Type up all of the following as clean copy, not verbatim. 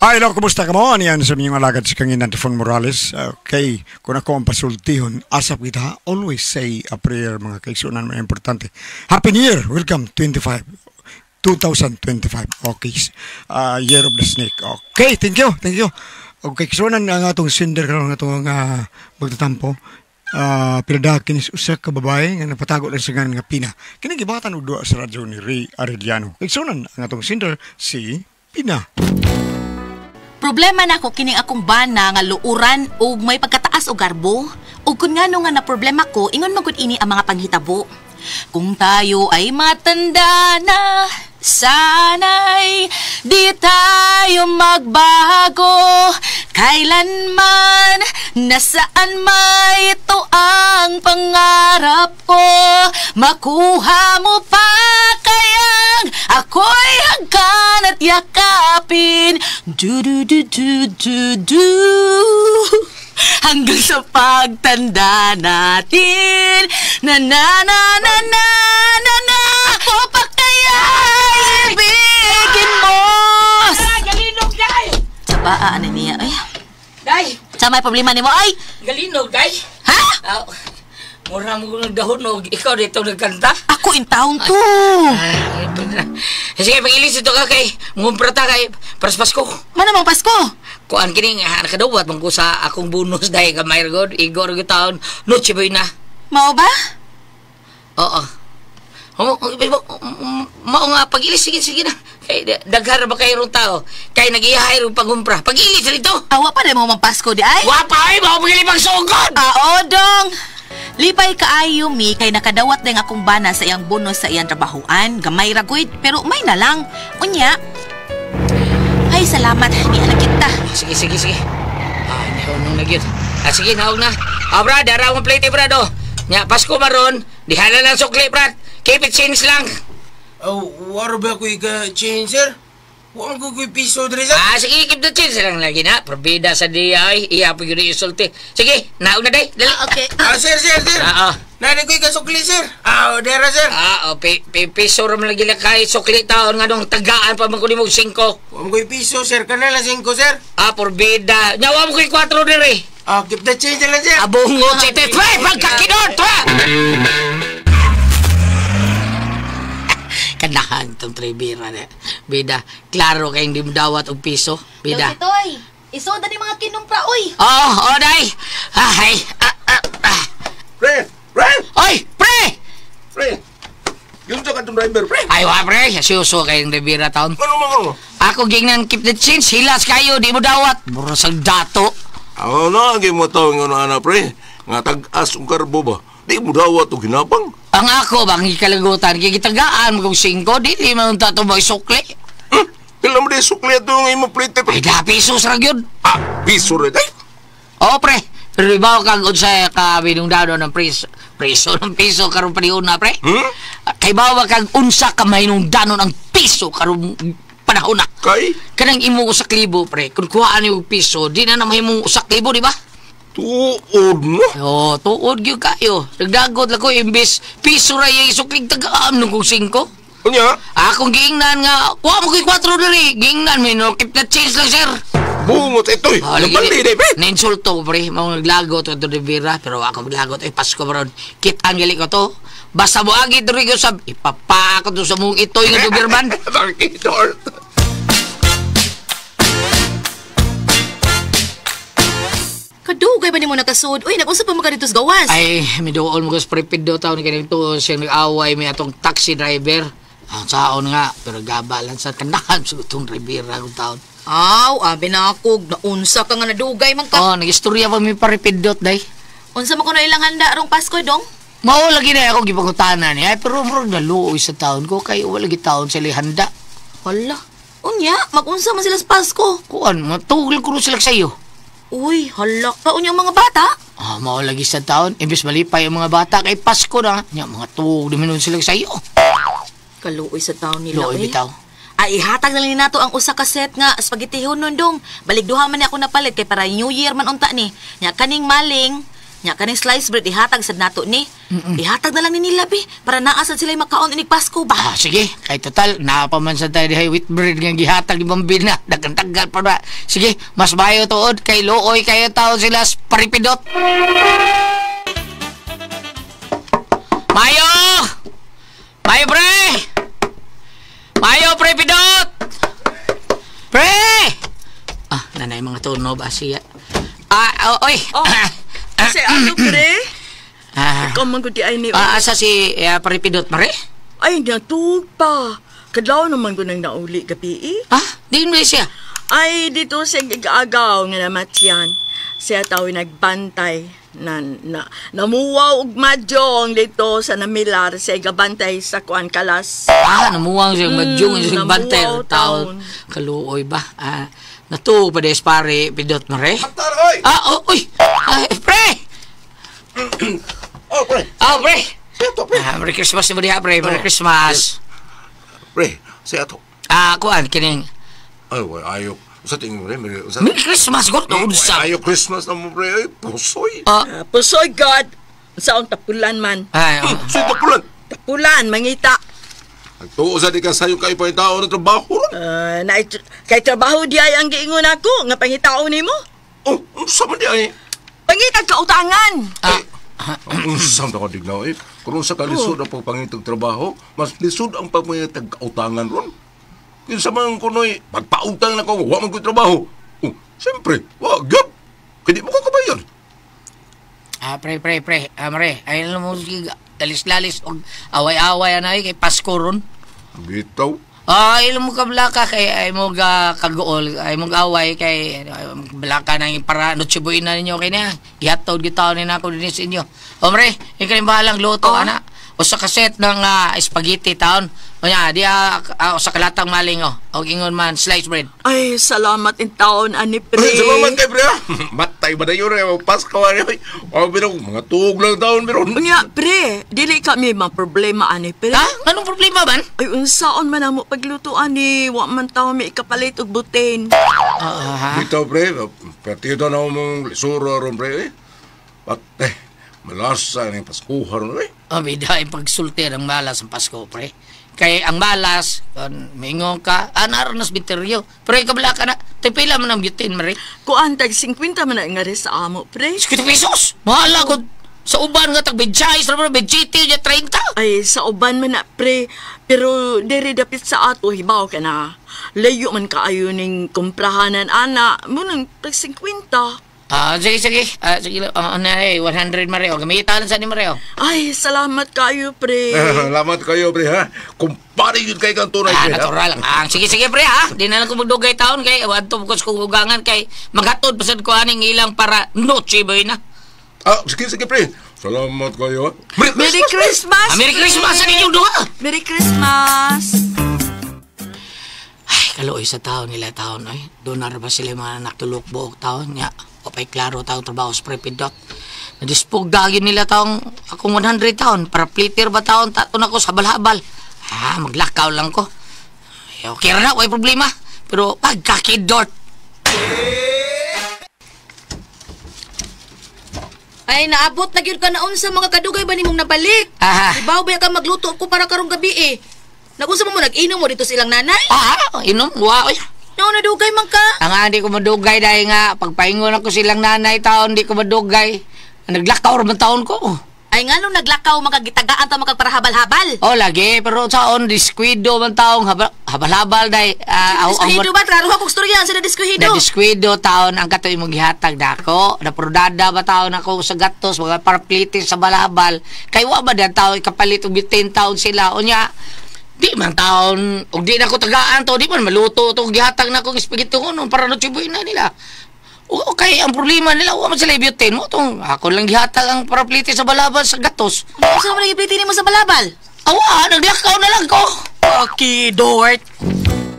Ay, hello, kumusta ka mo? Ano yan sa inyong alagad si Kangin Antifon Morales? Okay, kung ako ang pasultihon, asap kita, always say a prayer, mga kaigsunan mo, importante. Happy New Year! Welcome, 2025. Okay, Year of the Snake. Okay, thank you. Okay, kaigsunan ang atong sinder karon nga itong magtatampo. Pinadakin is usa ka babae nga napatago lang sa nga Pina. Kinagibatan og duwa sa radyo ni Ray Arellano. Kaigsunan ang atong sinder si Pina. Problema na ko kining akong bana nga luuran o may pagkataas o garbo. O kung nga nga na problema ko, ingon magud ini ang mga panghitabo. Kung tayo ay matanda na, sana'y di tayo magbago. Kailanman, nasaan may ito ang pangarap ko. Makuha mo pa kayang ako'y hanggan at yakapin. Du-du-du-du-du-du. Hanggang sa pagtanda natin. Na-na-na-na-na-na-na. Ako pa kaya ibigin mo. Galinog, day! Sabaan niya. Ay, Day! sa may problema ni mo, ay! Galinog, day! Ha? Mura mo kong nagdahon, ikaw dito nagkanta? Ako in taong to. Sige, pag-ilis ito ka kay ngumprata kay paras Pasko. Manamang Pasko? Kuan kini nga nakadawat mong ko sa akong bonus dahil ka may ragod. Igor ko taon, Noche Buena. Mao ba? Oo. Mao nga, pag-ilis, sige na. Kay daghara ba kayo rong tao? Kay nag-iyahay rong pangumpra. Pag-ilis dito. Awa pa rin mo mang Pasko di ay? Wapay, mao pag-ilis pang sugod! Dong! Lipay kaayo mi kay nakadawat ding akong bana sa iyang bonus sa iyang trabahoan. Gamay ragoy, pero may na lang. Unya. Ay, salamat. Ni anak kita. Sige. Nahunong na gyud. Sige, nahog na. Brad, dara akong plate, brad, oh. Nya, Pasko maron. Dihala lang sukli, brad. Keep it change lang. Waro ba ko change, sir? Huwag ko piso dre, sir. Sige, keep the change lang lagi na. Probida sa diya, ay. Iya po yun yung sulti. Sige, nahog na, day. Dali. Okay. Sir. Nari ko sukli, sir. Dera, sir. Piso ram lagi lang kay sukli taon nga nung tagaan pa magkunimog 5. Huwag ko piso, sir. Kanala 5, sir. Probida. Nyawa mo ko'y 4 dire. Keep the change lang, sir. Abungot si Tetwe, pagkakinot, ha! Kanahan itong tribira na. Bida, klaro kayong di mo dawat og piso. Bida. Toy, isoda ni mga kinumpra, oy. Day. Ay. Pre! Oy, pre! Yung sa katong driver, pre! Ay, pre. Suso kayong tribira taon. Ano? Ako gingnan keep the change. Hilas kayo, di mo dawat. Mura sa dato. Lagi mo tawag nga na, pre. Nga tag-as ang karbo ba? Di mo dawat o ginapang. Ang ako, bang ikalagutan, kikitagaan mo kung 5, di naman tato mo isukli. Kailan mo di sukli ito yung imong plate, pre? Ay, da, pisos ra yun. Piso rin, ay! Pre. Pero ibaw kang unsay ka binungdado ng preso ng piso karon panihon na, pre. Kay bawa kang unsa ka mahinungdano ng piso karon panahon na. Kay? Kanang imo usak libo, pre. Kung kuhaan yung piso, di na mahimong usak libo, di ba? Tuod mo? Tuod yun kayo. Nagdagot lang ko, imbis piso ra yung isukling tagaan nung kung 5. Kunya? Akong giingnan nga, kuha mo ko'y 4 dali. Giingnan, may no, keep that change lang, sir. Bungot ito'y. Nagpandi, pre. Ninsulto, pre. Mga naglagot ito, Rivera. Pero ako maglagot, Pasko maron. Kit ang galing ko to. Basta mo agit, Rigo, ipapako to sa mong ito'y nga Doberman. Bakit, Lord? Kadugay ba ni mo nakasud? Uy, nag-usap pa mga dito sa gawas. Ay, may doon mo kasi prepid daw taon ganito siyang nag-away may atong taxi driver. Ang saon nga, pero gabalan sa kanahan sa itong Rivera ng taon. Abi na ako, naunsa ka nga nadugay man ka. Nag-istorya pa may paripidot, day. Unsa mo ko na ilang handa arong Pasko, dong? Mao lagi na ako gipangutanan niya, pero murag naluoy sa taon ko, kay wala lagi taon sila handa. Hala, unya, mag-unsa man sila sa Pasko. Kuan, matugol ko sila sa iyo. Uy, halak ka unyang mga bata. Mao lagi sa taon, imbes malipay ang mga bata kay Pasko na. Nya, mga tuog duminon sila sa iyo. Kaluoy sa taon nila, Luoy bitaw. Ay, ihatag na lang nato ang usa ka set nga spaghetti nun dong. Baligduha man ni ako napalit kay para New Year man unta ni. Nya kaning maling Nya kaning slice bread ihatag sad nato ni. Ihatag na lang ni nila bi para naasad sila makaon inig Pasko ba. Ah, sige. Kay total, napaman sa tayo dihay with bread nga gihatag ni Bambina. Dagan-dagan pa ba. Sige, mas bayo tuod kay Looy kayo tao sila paripidot. Mayo! Mayo, pre! Mayo, pre, pidot! Pre! Ah, nanay mga tuno ba siya? Oy! Oh, kasi ano, pre? Ah, Ikaw man gudi ay ni... asa si paripidot, mare? Ay, natug pa. Kadlaw naman ko nang nauli gabi. Ah, di mo siya. Ay, dito siya gigagaw nga namatyan. Siya tao nagbantay. Namuwaw og madyong dito sa namilar. Siya gabantay sa kuan kalas. Ah, namuwang siya madyong siya bantay namuwaw tao. taon. Kaluoy ba? Natuo pa des pare pidot, mare? Matar, oy! Oy! Pre! Oh, pre. Pre! Siya to, pre. Merry Christmas mo diha, pre. Merry Christmas. Pre, siya to. Kuan, kining. Ay, way, ayok. Sa tingin mo, pre. Merry Christmas, God, no, sa. Ayok Christmas na mo, pre. Ay, pusoy. Pusoy God. Saon tapulan man. Siya tapulan. Tapulan, mangita. Nagtuo sa di ka sayo kayo pa yung tao na trabaho ron. Kay trabaho di ay ang giingon ako. Nga pangitao ni mo. Oh, sama di ay. Pangitag kautangan. Saan ka dignaw eh? Kung sa kalisod ang pagpangitag trabaho, mas lisod ang pagpangitag kautangan ron. Kung sa mga kunoy, pagpautang na ko, huwag man ko trabaho. Oh, siyempre, wag yun. Kaya di mo kakabayan. Pre. Mare, ayun mo dalis-lalis og away-away na kay Pasko ron. Bitaw. Ilang mo ka blaka kay ay mo kagool, ay mo away kay blaka nang para notsibuin na ninyo kay na. Gihatod gitaw ni nako dinhi sa inyo. Omre, ikaw rin bahalang luto ana. O sa kaset ng spaghetti taon. O nya, sa kalatang maling o ingon man sliced bread. Ay, salamat in taon, ani pre. Salamat kay pre. Matay ba na yun eh. Pasko ka rin. Mga tuog lang taon pero. Unya, pre, dili kami problema ani pre. Anong problema man? Ay, unsaon man amo paglutuan ni wa man taw may kapalit og buten. Bitaw pre. Partido na mong lisura ron pre eh. Patay. Malasa ng Paskuha ron eh. Bidahin pagsulti ang malas ang Pasko, pre. Kay ang malas, mingon ka, naroon nas biteryo. Pero kabla ka na, tipila man ang butin, mare. Kuan tag 50 man na nga rin sa amo, pre. 50 pesos! Mahala ko. Sa uban nga tag bedjay, sa naman bedjiti, 30. Ay, sa uban man na, pre. Pero diri dapit sa ato, hibaw ka na. Layo man kaayo ning kumprahanan, ana. Munang tag 50. Sige. Sige, 100 mareo. Gamitan sa ni mareo. Ay, salamat kayo, pre. Salamat kayo, pre, ha? Kumpare yun kayo kang tunay, pre, ha? Natural. Sige, pre, ha? Di na lang ko magdugay taon kay wadto ko sa kugangan kay maghatod pasad ko aning ilang para noche boy na. Sige, pre. Salamat kayo, ha? Merry Christmas! Merry Christmas sa ninyong duha! Merry Christmas! Ay, kaluoy sa taon nila taon, ay. Doon na ba sila mga naktulok buok taon niya? O pa'y klaro taong trabaho sa prepidot. Nadispog dagin nila taong akong 100 taon. Para plitter ba taon taton ako sa habal-habal. Maglakaw lang ko. Okay na, may problema. Pero pagkakidort. Ay, naabot na gyud ka naon sa mga kadugay ba nimong nabalik? Ibaw ba ka magluto ko para karong gabi eh. Nagunsa mo nag-inom mo dito silang nanay? Inom? Wow. Nadugay man ka? Di ko madugay dahil nga pagpaingon ako silang nanay taon, di ko madugay. Naglakaw raman taon ko. Ay nga nung naglakaw, magagitagaan ta magkagparahabal-habal. Lagi, pero taon, diskwido man taong habal-habal dahil. Diskwido ba? Traro akong storyan sa diskwido. Na diskwido taon, ang katoy mong gihatag na ako. Naprodada ba taon ako sa gatos, mga paraplitin sa balabal. Kay wa ba dyan taon, kapalit og 10 taon sila. O niya, di man taon, o di na ko tagaan to, di man maluto to, gihatag na akong spaghetti ko noon para natsibuhin na nila. Okay, ang problema nila, huwag man sila ibutin mo. Ako lang gihatag ang parapliti sa balabal sa gatos. Saan mo nang ipliti mo sa balabal? Naglakaw na lang ko. Okay, Dort.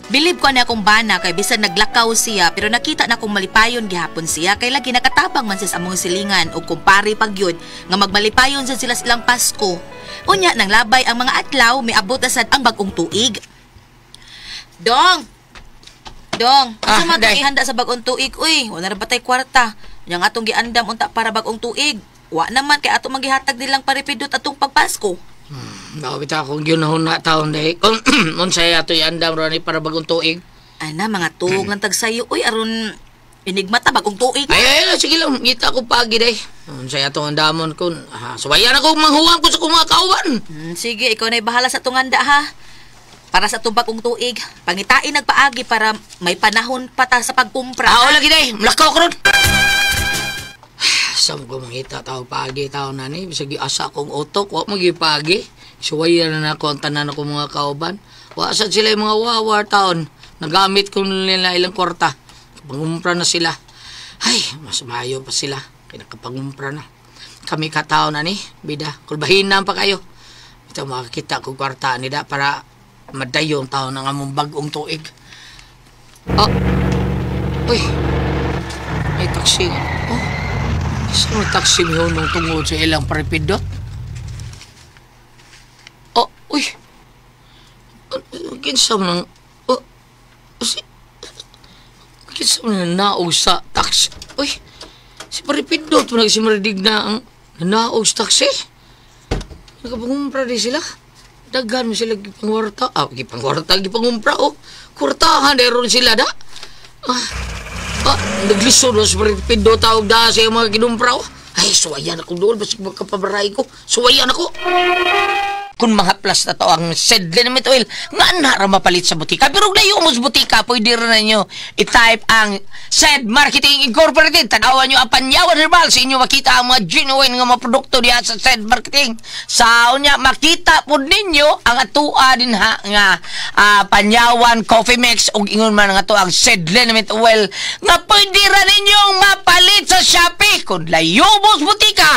Bilib ko na akong bana kay bisan naglakaw siya pero nakita na akong malipayon gihapon siya kay lagi nakatabang man siya sa among silingan o kumpare pagyud nga magmalipayon sa sila silang Pasko. Unya nang labay ang mga adlaw may abot asad ang bagong tuig. Dong, asa man ihanda sa bagong tuig, uy, wala na batay kwarta. Yang atong giandam unta para bagong tuig. Wa naman kay ato maghihatag nilang paripidot atong pagpasko. Nakabita akong ginahon na taon dahil. Kung unsay ato iandam ron para bagong tuig. Ana, mga tuog lang tagsayo. Uy, aron inigmata bagong tuig. Ay, sige lang. Ngita ko pagi dahil. Unsay ato andamon ko. Subayan ako manghuwang ko sa mga kauban. Sige, ikaw na'y bahala sa tunganda ha. Para sa tubag kong tuig, pangitain nagpaagi para may panahon pa ta sa pagkumpra. Lagi dahil. Malakaw ko ron. Saan ko mangita tao pagi tao na ni. Bisag asa akong utok. Wa magipagi. Suwayan na ako ang tanan ako mga kauban. Wasad sila yung mga wawar taon. Nagamit ko nila ilang kwarta. Pangumpra na sila. Ay, mas mayo pa sila. Kaya nakapangumpra na. Kami katao na ni. Bida, kulbahinan pa kayo. Ito makakita ko kwarta nila para madayong taon ng among bagong tuig. Oh. Uy. May taksi. Oh. Saan ang taksi mo nung tungod sa ilang paripidot? Oh, uy. Kinsa mo nang... Oh, kinsa mo nang naog sa taksi? Uy, si paripidot mo nagsimaridig na ang naog sa taksi? Nakapangumpra din sila. Daghan mo sila gipangwarta. Gipangwarta, oh. Kurtahan, deron sila da. Naglisod mo sa paripidot tawag da sa mga ginumpra, oh. Ay, suwayan ako doon. Basta magkapabaray ko. Suwayan ako. Kung mga plus na to ang SED Liniment Oil, nga nara mapalit sa butika. Pero layo mo sa butika, pwede rin na nyo i-type ang SED Marketing Incorporated. Tanawan nyo ang Panyawan Herbal. Sa inyo makita ang mga genuine nga mga produkto diya sa SED Marketing. Sa unya, makita po ninyo ang atua din ha nga Panyawan Coffee Mix o ingon man nga to ang SED Liniment Oil nga pwede rin ninyong mapalit sa Shopee. Kung layo mo sa butika,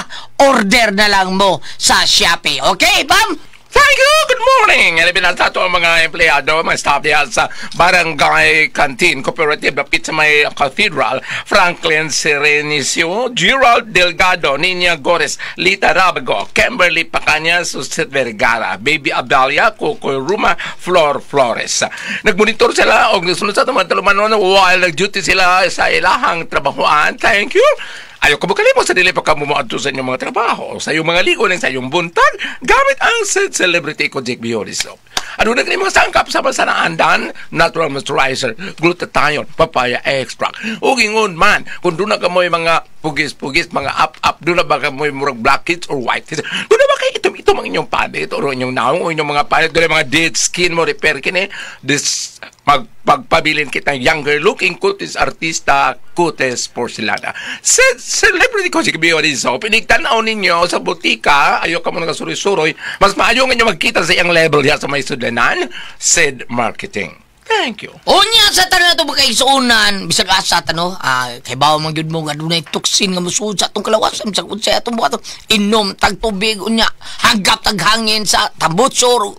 order na lang mo sa Shopee. Okay, Bam? Thank you! Good morning! Binasa ito ang mga empleyado, mga staff diya sa Barangay Canteen Cooperative dapit sa may Cathedral, Franklin Serenisio, Gerald Delgado, Nina Gores, Lita Rabago, Kimberly Pacanya, Susit Vergara, Baby Abdalia, Coco Ruma, Flor Flores. Nagmonitor sila o sunod sa mga talumanon while nag-duty sila sa ilahang trabahoan. Thank you! Ayaw ka makalimot sa dili pa ka mumuadto sa inyong mga trabaho, sa iyong mga ligo ng sa iyong buntag, gamit ang Celebrity Kojic Beauty Soap. Ano na mga sangkap sa andan, natural moisturizer, glutathione, papaya extract. O gingon man, kung doon na ka mo yung mga pugis-pugis, mga up-up, doon na ba ka mo yung murag blackheads or whiteheads, doon na ba kayo itom-itom ang inyong palit, o inyong naong, o inyong mga palit, doon na mga dead skin mo repair kini, this pagpabilin kita younger looking kutis artista kutis porcelana. Celebrity Kojic Beauty Soap, pinigtanaw ninyo sa butika, ayaw ka mo nagasuroy-suroy, mas maayo nga nyo magkita sa iyang level diya sa may sudanan, SED Marketing. Thank you. Unya sa tanan na ito magkaisunan, bisag asa tano, kay bawa mang yun mo nga doon ay tuksin nga musuod sa itong kalawasan, bisag unsay atong buhato, inom, tagtubig, unya, hanggap, taghangin sa tambutso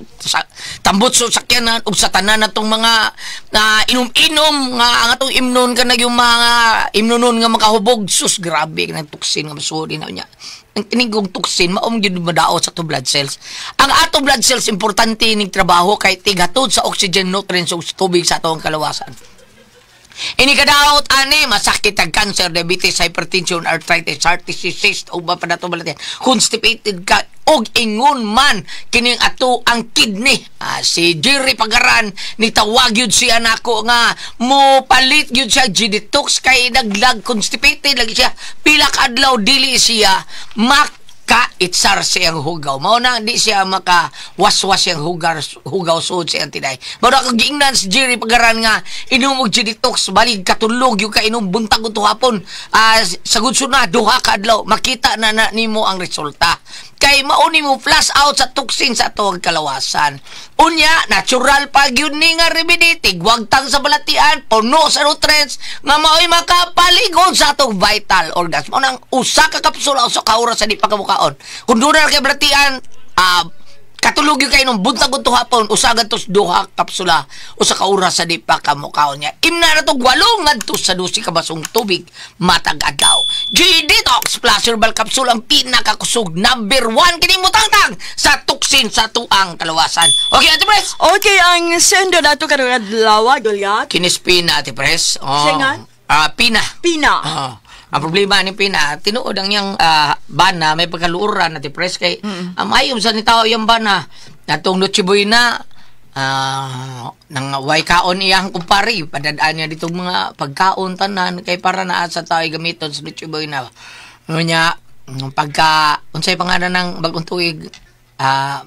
sakyanan, o sa tanan na itong mga inom-inom, nga ang atong imnon ka na yung mga imnonon nga makahubog, sus, grabe, nga tuksin nga musuod, unya. Ang tinigong tuksin, maong yun madao sa to blood cells. Ang ato blood cells, importante ning trabaho kay tigatod sa oxygen nutrients o tubig sa atong kalawasan. Inikadaot ani masakit ang cancer, diabetes, hypertension, arthritis, heart disease, cyst o ba pa nato balatian, constipated ka og ingon man kining ato ang kidney. Si Jerry Pagaran ni tawag yun siya nako nga mo palit yun siya G-detox kay naglag constipated lagi siya pila ka adlaw dili siya itsar siyang hugaw. Mao na di siya maka waswas siyang hugaw suod siyang tinay. Mao na kung giingnan si Jerry Pagaran nga inom og G-detox balig katulog yung ka inom buntag ug hapon. Sagud na duha ka adlaw makita na nimo ang resulta. Kay mauni mo flush out sa toxin sa atong kalawasan. Unya, natural pa gyud ni nga remedy, tigwagtang sa balatian, puno sa nutrients, nga mao'y makapaligon sa atong vital organs. Mao nang usa ka kapsula, usa ka oras sa di pa kamukaon. Kung doon na kay balatian, katulog yung kayo nung buntag ito hapon, usagan tos duha kapsula, usa ka oras sa di pa kamukaon niya. Imna na ito, walungan to sa 12 ka basong tubig, matag adlaw. G-Detox Plus Herbal Capsule ang pinakakusog number 1 kinimutang-tang sa tuksin sa tuang kalawasan. Okay, Ate Pres? Okay, ang sendo na ito karong adlaw, Goliath. Kinis Pina, Ate Pres. Singan? Pina. Pina. Ang problema ni Pina, tinuod ang iyang bana, may pagkaluuran na tipres kay mayom sa ni tao yung bana. Natong Noche Buena, nang way kaon iyang kumpari, padadaan niya ditong mga pagkaon tanan, kay para naa sa tao gamiton sa Noche Buena. Ano niya, pagka, unsay pangalan ng bagong tuig,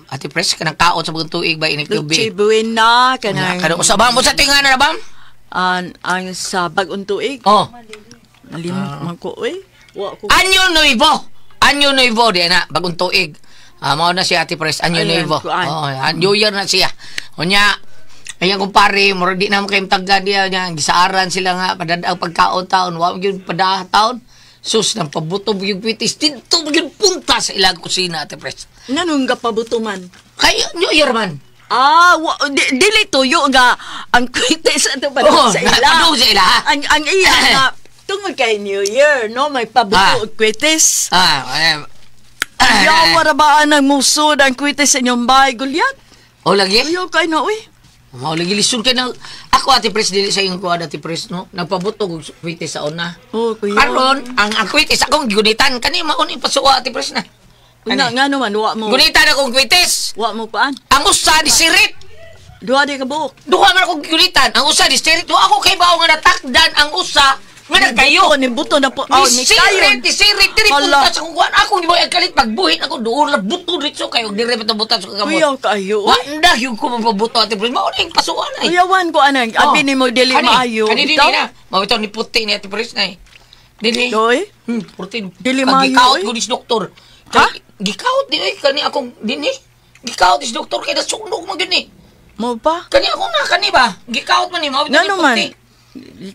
Ate Pres, kanang kaon sa bagong tuig ba inig Noche tubig? Buena, kanang... Kanang usabang mo sa tinganan na, Bam? Ang sa bagong tuig. Oh. Nalimot man ko, uy. Wa ko. Anyo Nuevo, di na, bagong tuig. Mao na si Ate Pres, Anyo Ayan, Nuevo. kuan. New Year na siya. O niya, ayan kumpare, mura di naman kayong tagga niya, gisaaran sila nga, padadaang pagkaon taon, wag yun padaha taon. Sus, nang pabuto yung kwitis, dito yung punta sa ilang kusina, Ate Pres. Nanong pabutuman. Kaya, New Year man. Dili tuyo nga ang kwitis ato pa Oo, sa ila. padung sa ila, ha? Ang iya nga tungod kay New Year, no, may pabuto og kwitis. Yawa ra ba ang musod ang kwitis sa inyong bahay, Gulyat? O lagi? Ayaw kay na, uy. O lagi, listen ka na. Ako, Ate Pres, dili sa iyong kuha, Ate Pres, no? Nagpabuto og kwitis sa una. Oh, kuya. Karon, ang kwitis akong gunitan, kanina mauni pasuwa, Ate Pres na. Nga naman, wa mo. Gunitan akong kwitis. Wa mo paan? Ang usa di sirit. Duha di ka buok. Duha man akong gunitan. Ang usa di sirit. Wa ako kay bao nga natakdan ang usa nga nagkayo. Ni buto na po. Ni sirit. Diri punta sa kung kuhan. Ako giboy ang kalit pagbuhin ako doon la buto dito kayo dire buta sa kamot. Kuya kayo. Wa nda yung ko mapabuto, Ate Pres. Mao ning pasuan ay. Kuyawan ko anang. Abi ni mo dili maayo. Kani dili na. Mao ito ni puti ni Ate Pres na. Dili. Doy? Puti. Dili maayo. Gikaot ko dis doktor. Ha? Gikaot di ay kani akong dinhi. Gikaot dis doktor kay nasunog man gyud ni. Mo pa? Kani ako na kani ba? Gikaot man ni mao Nga naman.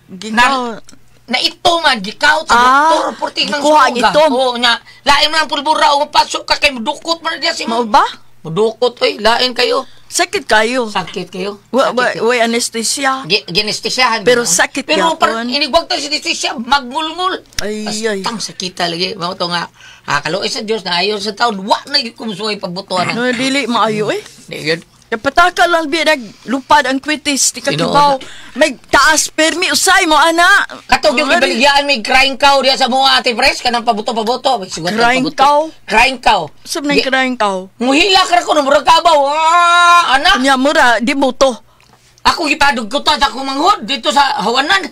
Gikaw. Na ito man gikaot sa doktor porti nang gikuha ang itom. Oo nya. Lain man ang pulbura o pasok ka kay mudukot man diya si Mo mo. ba? Mudukot oy, lain kayo. Sakit kayo. Sakit kayo. Wa anesthesia. Ginestisyahan. Pero sakit Pero yapon. inigwag ta si anesthesia magmulngul. Ay. Tang sakita lagi. Mao to nga. Kaluoy sa Dios na ayon sa taon wa na gyud kumusuhay pagbutuan. No, dili maayo eh. Di gyud. Pataka lang biya naglupad ang kwitis. Di ka Sino? kibaw. May taas permi usay mo, ana. Katog yung ibaligyan may crying cow diya sa mga Ate Pres kanang pabuto. Crying cow? Crying cow. Sab nang crying cow. Muhila ka ko ng murag kabaw. Anak. Nya mura, di mo to. Ako gipadug ko ta sa akong manghod dito sa Hawanan.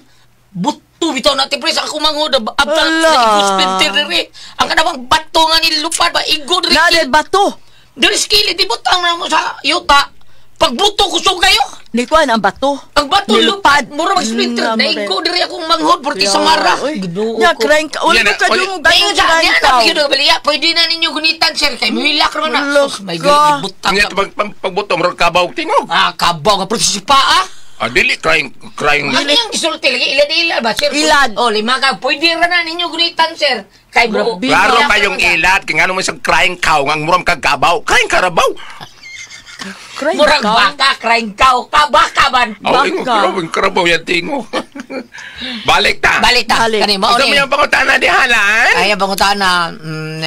Buto bitaw na Ate Pres ako manghod abtal Ala. sa hospital diri. Ang kanang bato nga nilupad ba igod ri. Nade bato. Diri skili di butang na mo sa yuta. Pagbuto ko so kayo. Di ko ang bato. Ang bato Nilupad. lupad. Mura mag-splinter. Mm, Dahil ko diri akong manghod porti sa mara. Nya crying cow. Wala ka dung Dayon ganyan sa crying niya cow. na bigyan baliya. Pwede na ninyo gunitan sir kay muhilak naman na. Look May ka. butang. Ang ito pagbuto, marang kabaw tingog. Kabaw nga porti si paa. Dili, crying. Ano yung isulti lagi? Ilad-ilad ba, sir? Ilad. O, 5 ka. Pwede ra na ninyo gunitan, sir. Kay buo. Grabe. Klaro Ilak pa yung naman na. ilat, kaya nga naman isang crying cow, ang muram kagabaw. Crying karabaw. Crying Murag cow. baka, crying cow. Baka man. Oh, ingo, Baka. yung karabaw yan tingo. Balik ta. Balik ta. Balik. Kani mo Ikaw mo ni. yung pangutana di halan. Ay, bangutan na,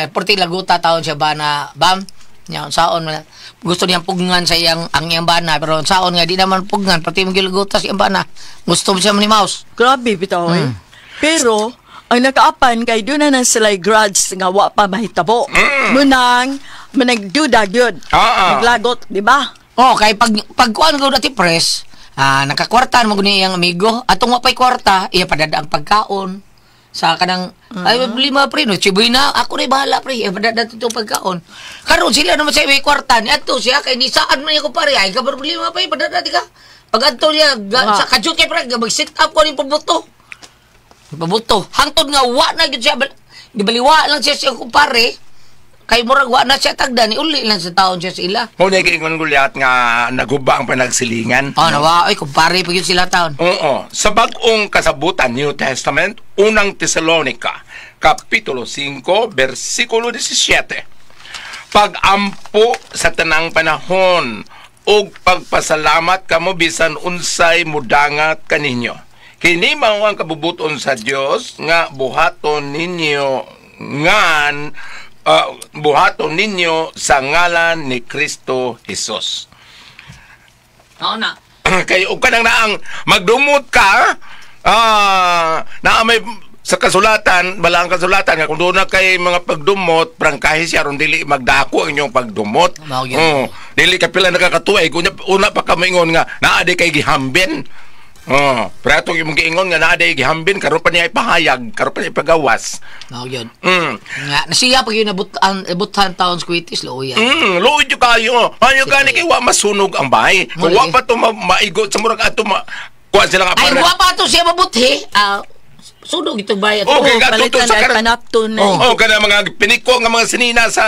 porti laguta taon siya ba na, bam, niya, saon mo na, gusto niyang pugngan sa iyang, ang iyang bana, pero saon nga, di naman pugngan, pati mong gilaguta sa iyang bana, gusto mo siya ni Mouse. Grabe bitaw eh. Pero ang nakaapan kay doon na sila grads nga wa pa mahitabo. Munang managduda gyud. Oo. Naglagot, di ba? Oh, kay pagkuan ko dati press, nakakwartahan mo guni iyang amigo, atong mapay kwarta, iya padada ang pagkaon, sa kanang ay problema pre no chiboy na ako rin bahala pre padada itong pagkaon karon sila naman sa may kwarta ni ato siya kay ni saan man ko pare ay ka problema pa padada ti ka pag adto niya sa kajut kay pre mag set up ko ning pabuto hangtod nga wa na gyud siya gibaliwa lang siya kumpare kay murag wa na siya tagda ni uli lang sa taon siya sa ila. Mo na giingon gulyat nga naguba ang panagsilingan. Nawa ay kumpare pa gyud sila taon. Oo. Sa bag-ong kasabutan New Testament, unang Tesalonica, Kapitulo 5, versikulo 17. Pag-ampo sa tanang panahon, ug pagpasalamat kamo bisan unsay mudangat kaninyo. Kini mao ang kabubuton sa Dios nga buhaton ninyo sa ngalan ni Kristo Jesus. Oo na. Kay ug kanang naang magdumot ka, na may sa kasulatan, balang kasulatan nga kung doon na kay mga pagdumot, prangkahi siya ron dili magdako ang inyong pagdumot. Mao gyud. Dili ka pila nakakatuwa kunya una pa ka maingon nga naa di kay gihambin. Pero atong imong giingon nga naa di gihambin karon pa niya ipahayag, karon pa niya ipagawas. Mao gyud. Nga nasiya pag yun nabuthan taon sa kwitis lo yan. Luoy jud kayo. Ayo gani kay wa masunog ang bahay. Kung wa pa to maigo sa murag ato kuan sila nga Ay wa pa to siya mabuthi. Sunog itong bayat. Okay, palitan ay panapton na. Kana mga piniko nga mga sinina sa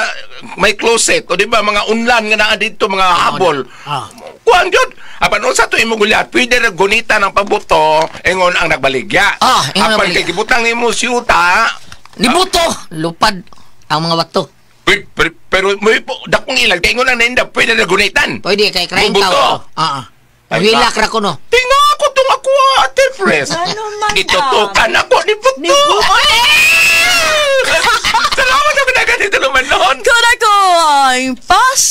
may closet o di ba mga unlan nga naa dito mga habol. Kuan jud. Apan unsa to imong gulyat, pwede ra gunita ng pabuto ingon ang nagbaligya. Ingon apan nagbaligya. kay gibutang nimo siyuta, Nibuto, lupad ang mga bato. pero may dakong ilag kay ingon ang nainda pwede ra gunitan. Pwede kay kraing Bubuto. tao. Hilak ra ko no. Tinga ako tong ako ate Pres. Ano man, Itutukan ako ni Puto. Salamat na ganito naman noon. Kura ko ang pas